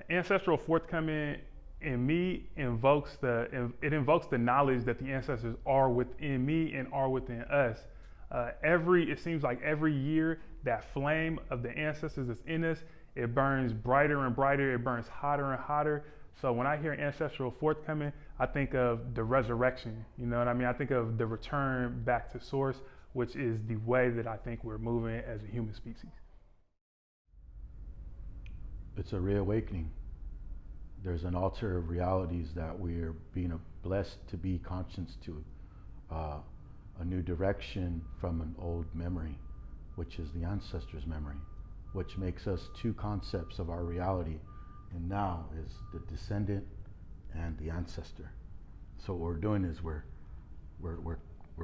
Ancestral Forthcoming in me invokes the knowledge that the ancestors are within me and are within us. It seems like every year that flame of the ancestors that's in us, it burns brighter and brighter, it burns hotter and hotter. So when I hear ancestral forthcoming, I think of the resurrection, you know what I mean? I think of the return back to source, which is the way that I think we're moving as a human species. It's a reawakening. There's an altar of realities that we're being blessed to be conscious to, a new direction from an old memory, which is the ancestors' memory, which makes us two concepts of our reality, and now is the descendant and the ancestor. So what we're doing is we're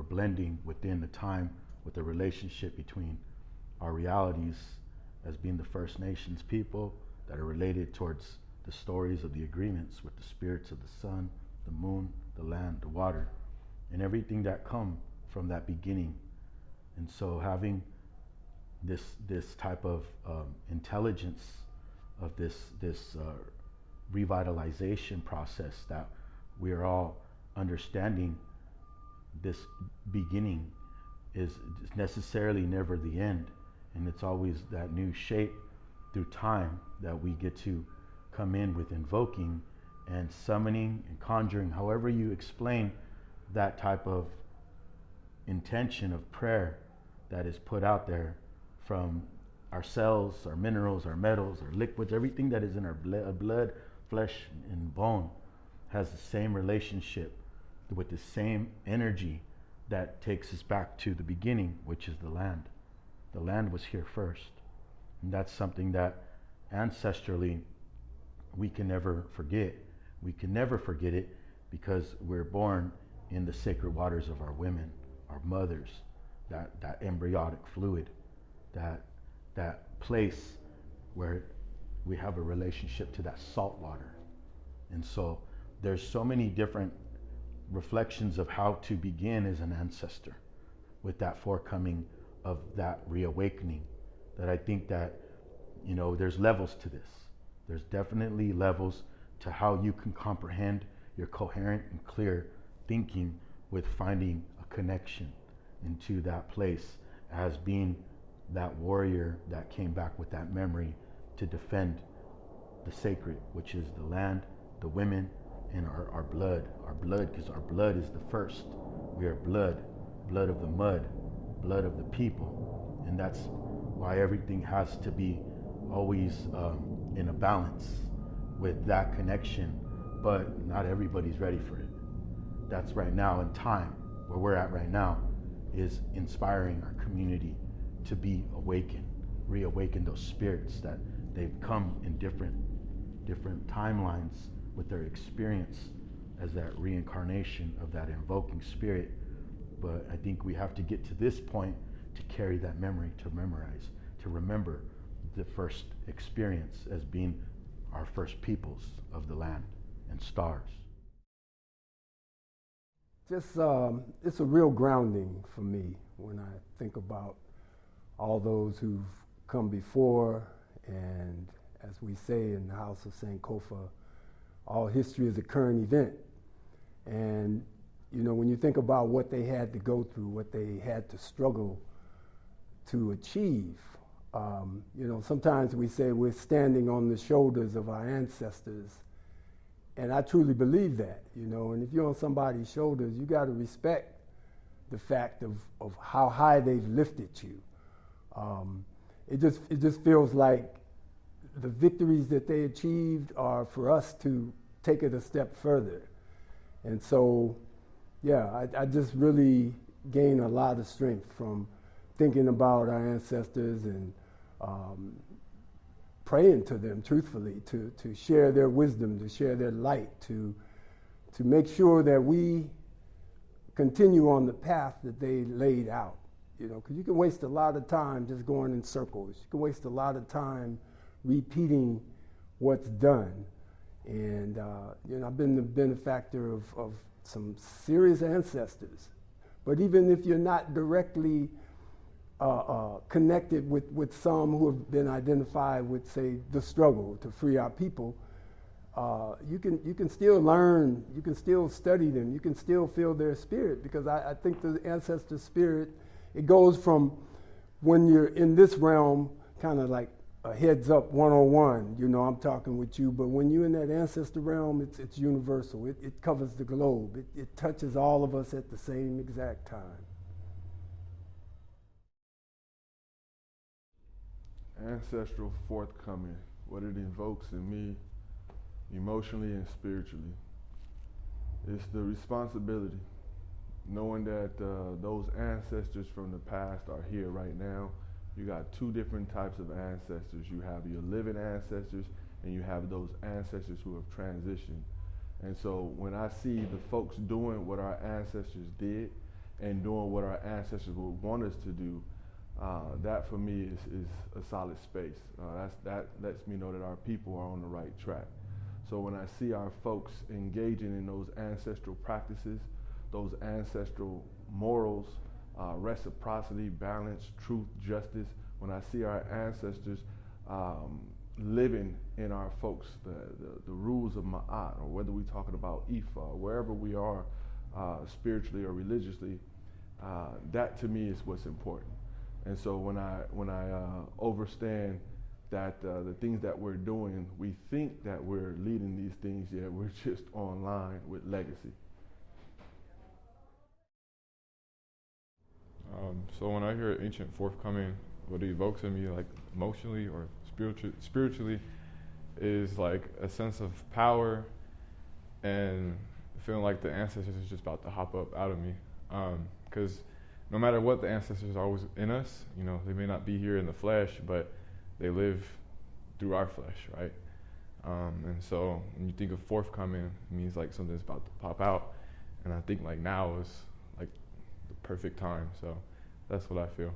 blending within the time with the relationship between our realities as being the First Nations people that are related towards the stories of the agreements with the spirits of the sun, the moon, the land, the water, and everything that come from that beginning. And so having this type of intelligence of this revitalization process that we are all understanding, this beginning is necessarily never the end, and it's always that new shape through time that we get to come in with invoking and summoning and conjuring, however you explain that type of intention of prayer that is put out there from our cells, our minerals, our metals, our liquids, everything that is in our blood, flesh, and bone has the same relationship with the same energy that takes us back to the beginning, which is the land. The land was here first. And that's something that ancestrally we can never forget. We can never forget it because we're born in the sacred waters of our women, our mothers, that embryonic fluid, that place where we have a relationship to that salt water. And so there's so many different reflections of how to begin as an ancestor with that forthcoming of that reawakening, that I think that, you know, there's levels to this. There's definitely levels to how you can comprehend your coherent and clear thinking with finding a connection into that place as being that warrior that came back with that memory to defend the sacred, which is the land, the women, and our blood, because our blood is the first. We are blood of the mud, blood of the people. And that's why everything has to be always in a balance with that connection, but not everybody's ready for it. That's right now in time, where we're at right now, is inspiring our community to be awakened, reawaken those spirits that they've come in different timelines with their experience as that reincarnation of that invoking spirit. But I think we have to get to this point to carry that memory, to memorize, to remember the first experience as being our first peoples of the land and stars. Just, it's a real grounding for me when I think about all those who've come before, and as we say in the House of Sankofa, all history is a current event. And, you know, when you think about what they had to go through, what they had to struggle to achieve, you know, sometimes we say we're standing on the shoulders of our ancestors, and I truly believe that, you know, and if you're on somebody's shoulders, you got to respect the fact of how high they've lifted you. It just feels like the victories that they achieved are for us to take it a step further. And so, yeah, I just really gain a lot of strength from thinking about our ancestors and praying to them truthfully, to share their wisdom, to share their light, to make sure that we continue on the path that they laid out. You know, because you can waste a lot of time just going in circles. You can waste a lot of time repeating what's done. And, you know, I've been the benefactor of some serious ancestors. But even if you're not directly connected with some who have been identified with, say, the struggle to free our people, you can still learn, you can still study them, you can still feel their spirit, because I think the ancestor spirit, it goes from when you're in this realm, kind of like a heads up one-on-one, you know, I'm talking with you, but when you're in that ancestor realm, it's universal. It covers the globe. It touches all of us at the same exact time. Ancestral forthcoming, what it invokes in me emotionally and spiritually. It's the responsibility, knowing that those ancestors from the past are here right now. You got two different types of ancestors. You have your living ancestors, and you have those ancestors who have transitioned. And so when I see the folks doing what our ancestors did and doing what our ancestors would want us to do, that for me is a solid space. That lets me know that our people are on the right track. So when I see our folks engaging in those ancestral practices, those ancestral morals, reciprocity, balance, truth, justice, when I see our ancestors living in our folks, the rules of Ma'at, or whether we're talking about Ifa, wherever we are spiritually or religiously, that to me is what's important. And so when I understand that the things that we're doing, we think that we're leading these things, yet we're just online with legacy. So when I hear ancient forthcoming, what it evokes in me, like emotionally or spiritually, is like a sense of power and feeling like the ancestors is just about to hop up out of me. Because no matter what, the ancestors are always in us. You know, they may not be here in the flesh, but they live through our flesh, right? And so when you think of forthcoming, it means like something's about to pop out. And I think like now is like the perfect time. So that's what I feel.